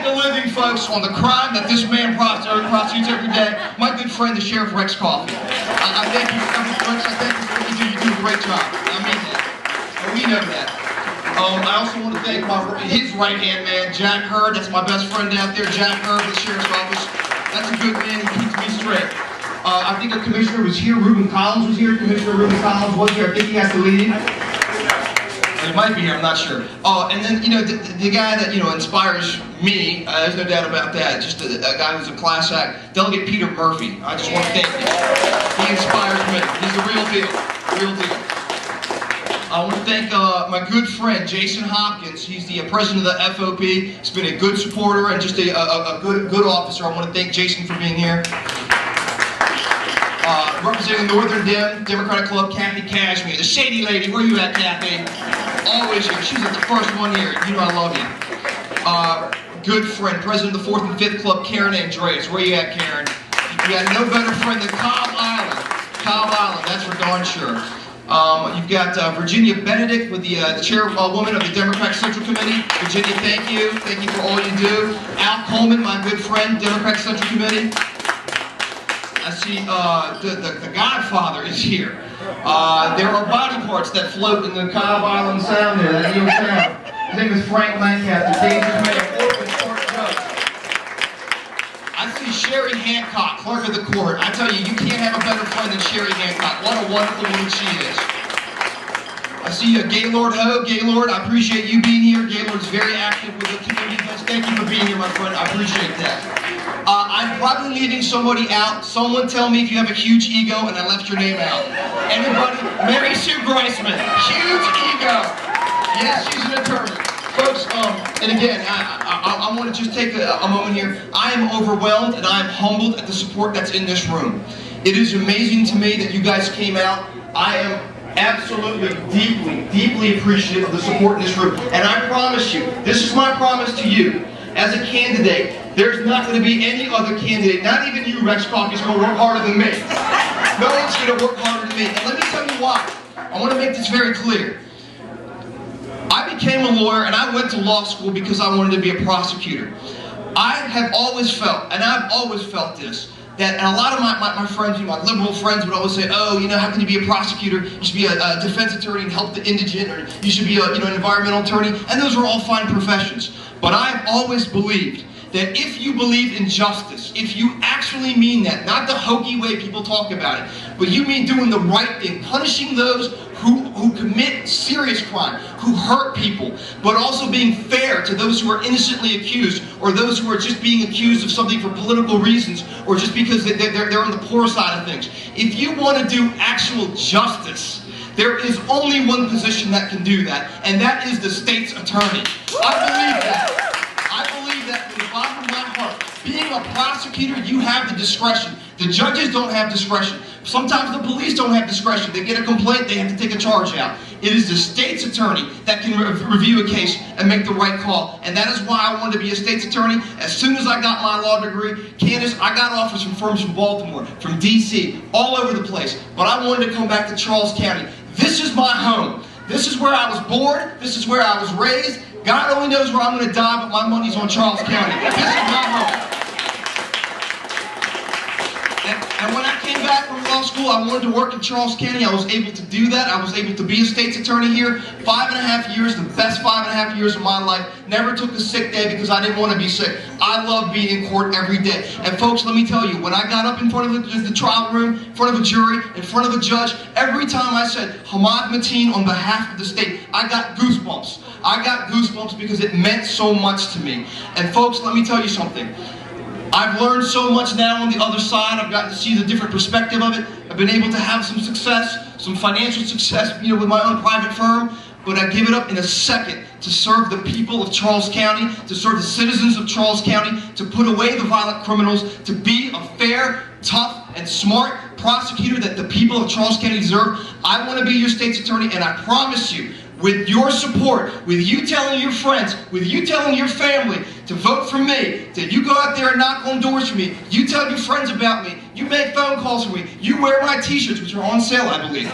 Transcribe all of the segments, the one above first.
make a living, folks, on the crime that this man prosecutes every day. My good friend, the Sheriff Rex Coffey. I thank you for everything, Rex. I thank you for what you do. You do a great job. I mean that. We know that. I also want to thank his right-hand man, Jack Hurd. That's my best friend out there, Jack Hurd, the Sheriff's Office. That's a good man. He keeps me straight. I think a commissioner was here. Ruben Collins was here. Commissioner Ruben Collins was here. I think he has to leave. He might be here, I'm not sure. And then, the guy that, inspires me, there's no doubt about that, just a guy who's a class act, Delegate Peter Murphy. I just want to thank him. He inspires me. He's the real deal. Real deal. I want to thank my good friend, Jason Hopkins. He's the president of the FOP. He's been a good supporter and just a good officer. I want to thank Jason for being here. Representing Northern Democratic Club, Kathy Cashmere, the shady lady. Where you at, Kathy? Always here. She's at the first one here. You know I love you. Good friend, president of the 4th and 5th Club, Karen Andreas. Where you at, Karen? You got no better friend than Cobb Island. Cobb Island, that's for darn sure. You've got Virginia Benedict with the chairwoman of the Democratic Central Committee. Virginia, thank you. Thank you for all you do. Al Coleman, my good friend, Democratic Central Committee. I see the Godfather is here. There are body parts that float in the Cobb Island Sound there, that Neil Sound. His name is Frank Lancaster, dangerous man, open court judge. I see Sherry Hancock, clerk of the court. I tell you, you can't have a better friend than Sherry Hancock. What a wonderful woman she is. I see Gaylord Ho. Gaylord, I appreciate you being here. Gaylord's very active with the community. Thank you for being here, my friend. I appreciate that. I'm probably leaving somebody out. Someone tell me if you have a huge ego and I left your name out. Anybody? Mary Sue Greisman. Huge ego. Yes, she's an attorney. Folks, and again, I want to just take a moment here. I am overwhelmed and I am humbled at the support that's in this room. It is amazing to me that you guys came out. I am absolutely, deeply appreciative of the support in this room. And I promise you, this is my promise to you, as a candidate, there's not going to be any other candidate, not even you, Rex Coffey, is going to work harder than me. No one's going to work harder than me. And let me tell you why. I want to make this very clear. I became a lawyer and I went to law school because I wanted to be a prosecutor. I have always felt, and I've always felt this, that and a lot of my friends, my liberal friends would always say, oh, how can you be a prosecutor? You should be a defense attorney and help the indigent, or you should be an environmental attorney. And those are all fine professions. But I've always believed that if you believe in justice, if you actually mean that, not the hokey way people talk about it, but you mean doing the right thing, punishing those who commit serious crime, who hurt people, but also being fair to those who are innocently accused, or those who are just being accused of something for political reasons, or just because they're on the poor side of things. If you want to do actual justice, there is only one position that can do that, and that is the state's attorney. I believe that. I believe that from the bottom of my heart. Being a prosecutor, you have the discretion. The judges don't have discretion. Sometimes the police don't have discretion. They get a complaint, they have to take a charge out. It is the state's attorney that can review a case and make the right call. And that is why I wanted to be a state's attorney. As soon as I got my law degree, Candace, I got offers from firms from Baltimore, from DC, all over the place. But I wanted to come back to Charles County. This is my home. This is where I was born. This is where I was raised. God only knows where I'm going to die, but my money's on Charles County. This is my home. And when I came back from law school, I wanted to work in Charles County. I was able to do that. I was able to be a state's attorney here. 5.5 years, the best 5.5 years of my life. Never took a sick day because I didn't want to be sick. I love being in court every day. And folks, let me tell you, when I got up in front of the trial room, in front of a jury, in front of a judge, every time I said, Hammad Mateen on behalf of the state, I got goosebumps. I got goosebumps because it meant so much to me. And folks, let me tell you something. I've learned so much now on the other side. I've gotten to see the different perspective of it. I've been able to have some success, some financial success, with my own private firm. But I give it up in a second to serve the people of Charles County, to serve the citizens of Charles County, to put away the violent criminals, to be a fair, tough, and smart prosecutor that the people of Charles County deserve. I want to be your state's attorney, and I promise you, with your support, with you telling your friends, with you telling your family to vote for me, that you go out there and knock on doors for me, you tell your friends about me, you make phone calls for me, you wear my t-shirts, which are on sale, I believe.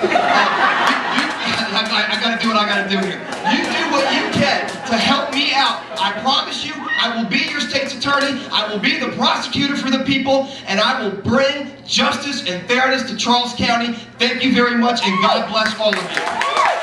I gotta do what I gotta do here. You do what you can to help me out. I promise you, I will be your state attorney, I will be the prosecutor for the people, and I will bring justice and fairness to Charles County. Thank you very much, and God bless all of you.